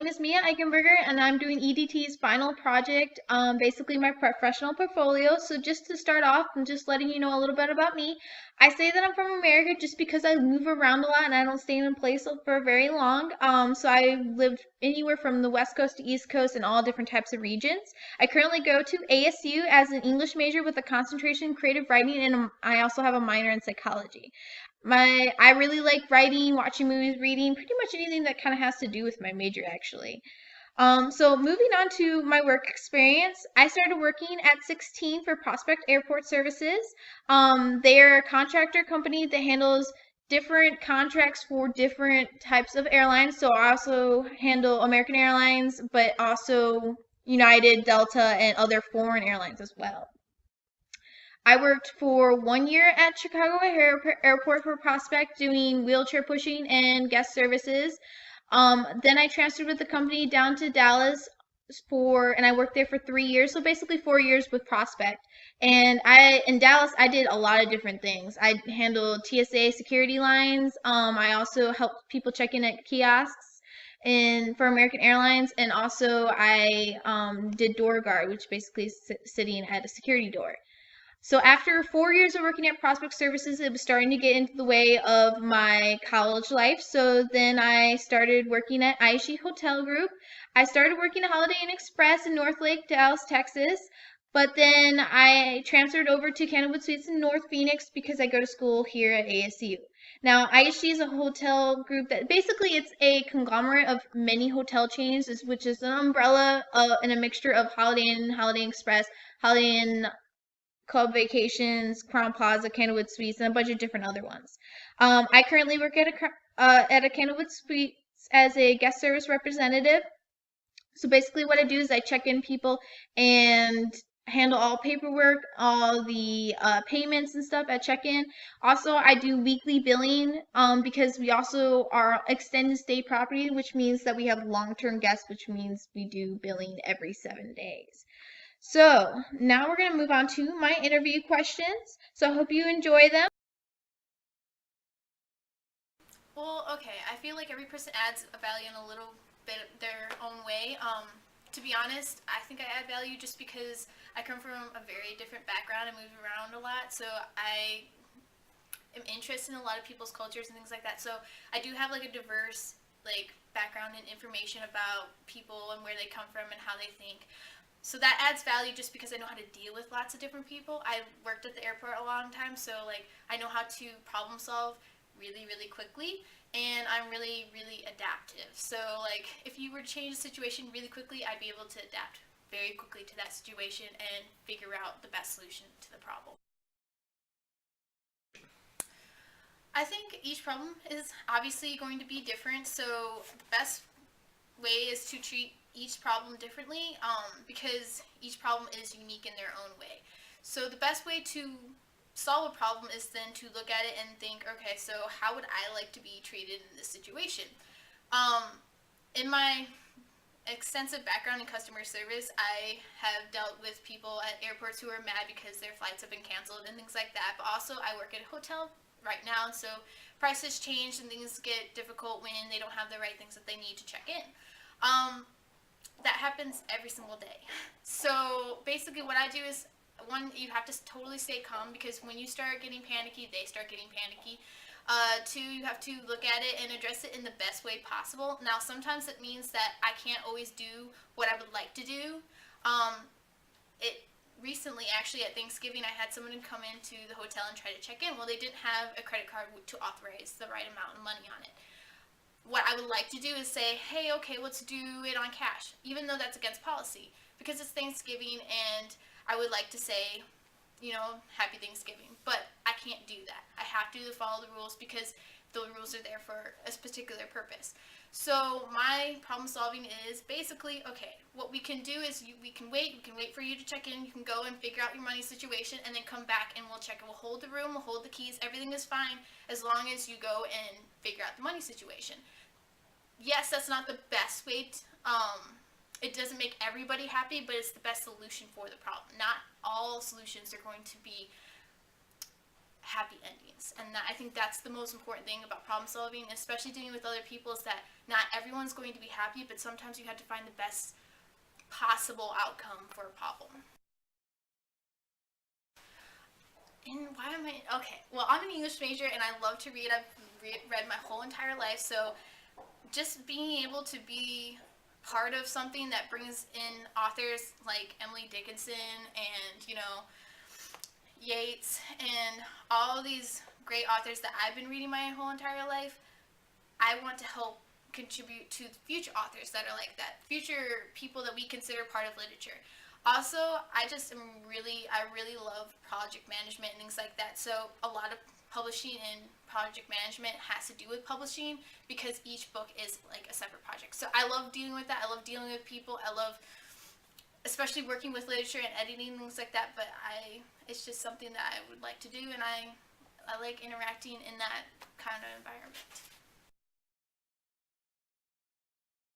name is Mia Eichenberger, and I'm doing EDT's final project, basically my professional portfolio. So just to start off, I'm just letting you know a little bit about me. I say that I'm from America just because I move around a lot and I don't stay in place for very long. So I lived anywhere from the West Coast to East Coast in all different types of regions. I currently go to ASU as an English major with a concentration in creative writing, and I also have a minor in psychology. I really like writing, watching movies, reading, pretty much anything that kind of has to do with my major actually. So moving on to my work experience, I started working at 16 for Prospect Airport Services. They're a contractor company that handles different contracts for different types of airlines. So I also handle American Airlines, but also United, Delta, and other foreign airlines as well. I worked for 1 year at Chicago Airport for Prospect doing wheelchair pushing and guest services. Then I transferred with the company down to Dallas and I worked there for 3 years, so basically 4 years with Prospect. And in Dallas, I did a lot of different things. I handled TSA security lines. I also helped people check in at kiosks for American Airlines, and also I did door guard, which basically is sitting at a security door. So after 4 years of working at Prospect Services, it was starting to get into the way of my college life. So then I started working at Aishi Hotel Group. I started working at Holiday Inn Express in North Lake, Dallas, Texas. But then I transferred over to Candlewood Suites in North Phoenix because I go to school here at ASU. Now, Aishi is a hotel group that basically it's a conglomerate of many hotel chains, which is an umbrella and a mixture of Holiday Inn, Holiday Inn Express, Holiday Inn Club Vacations, Crown Plaza, Candlewood Suites, and a bunch of different other ones. I currently work at a Candlewood Suites as a guest service representative. So basically, what I do is I check in people and handle all paperwork, all the payments and stuff at check-in. Also, I do weekly billing because we also are extended stay property, which means that we have long-term guests, which means we do billing every 7 days. So now we're going to move on to my interview questions. So I hope you enjoy them. Well, okay. I feel like every person adds a value in a little bit their own way. To be honest, I think I add value just because I come from a very different background and move around a lot. So I am interested in a lot of people's cultures and things like that. So I do have like a diverse background and information about people and where they come from and how they think. So that adds value just because I know how to deal with lots of different people. I worked at the airport a long time, so I know how to problem solve really, really quickly, and I'm really, really adaptive. So if you were to change the situation really quickly, I'd be able to adapt very quickly to that situation and figure out the best solution to the problem. I think each problem is obviously going to be different, so the best way is to treat each problem differently because each problem is unique in their own way. So the best way to solve a problem is then to look at it and think, okay, so how would I like to be treated in this situation? In my extensive background in customer service, I have dealt with people at airports who are mad because their flights have been canceled and things like that. But also, I work at a hotel right now, so prices change and things get difficult when they don't have the right things that they need to check in. That happens every single day. So basically, what I do is one, you have to totally stay calm because when you start getting panicky, they start getting panicky. Two, you have to look at it and address it in the best way possible. Now, sometimes it means that I can't always do what I would like to do. It recently, actually, at Thanksgiving, I had someone come into the hotel and try to check in. Well, they didn't have a credit card to authorize the right amount of money on it. What I would like to do is say, hey, okay, let's do it on cash, even though that's against policy, because it's Thanksgiving and I would like to say, happy Thanksgiving, but I can't do that. I have to follow the rules because the rules are there for a particular purpose. So my problem solving is basically, okay, what we can do is we can wait for you to check in, you can go and figure out your money situation and then come back and we'll check it. We'll hold the room, we'll hold the keys, everything is fine as long as you go and figure out the money situation. Yes, that's not the best way it doesn't make everybody happy, but it's the best solution for the problem. Not all solutions are going to be happy endings. And I think that's the most important thing about problem solving, especially dealing with other people, is that not everyone's going to be happy, but sometimes you have to find the best possible outcome for a problem. And why am I okay? Well, I'm an English major and I love to read. I've read my whole entire life, so just being able to be part of something that brings in authors like Emily Dickinson and Yates and all these great authors that I've been reading my whole entire life, I want to help contribute to future authors that are like that, future people that we consider part of literature. Also, I really love project management and things like that. So a lot of publishing and project management has to do with publishing because each book is like a separate project. So I love dealing with that. I love dealing with people. I love especially working with literature and editing and things like that, but it's just something that I would like to do, and I like interacting in that kind of environment.